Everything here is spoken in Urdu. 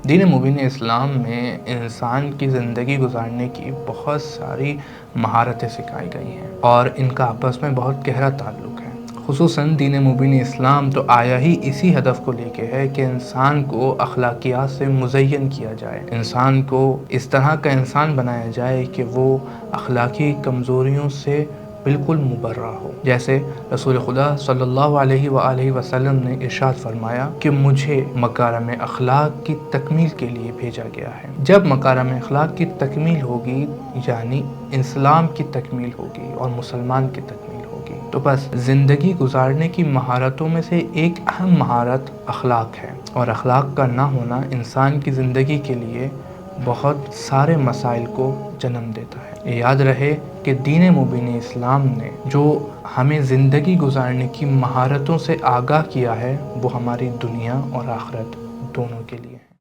دین مبین اسلام میں انسان کی زندگی گزارنے کی بہت ساری مہارتیں سکھائی گئی ہیں اور ان کا آپس میں بہت گہرا تعلق ہے۔ خصوصاً دین مبین اسلام تو آیا ہی اسی ہدف کو لے کے ہے کہ انسان کو اخلاقیات سے مزین کیا جائے، انسان کو اس طرح کا انسان بنایا جائے کہ وہ اخلاقی کمزوریوں سے بالکل مبرہ ہو۔ جیسے رسول خدا صلی اللہ علیہ وآلہ وسلم نے ارشاد فرمایا کہ مجھے مکارم اخلاق کی تکمیل کے لیے بھیجا گیا ہے۔ جب مکارم اخلاق کی تکمیل ہوگی یعنی اسلام کی تکمیل ہوگی اور مسلمان کی تکمیل ہوگی، تو بس زندگی گزارنے کی مہارتوں میں سے ایک اہم مہارت اخلاق ہے، اور اخلاق کا نہ ہونا انسان کی زندگی کے لیے بہت سارے مسائل کو جنم دیتا ہے۔ یاد رہے کہ دین مبین اسلام نے جو ہمیں زندگی گزارنے کی مہارتوں سے آگاہ کیا ہے وہ ہماری دنیا اور آخرت دونوں کے لیے ہے۔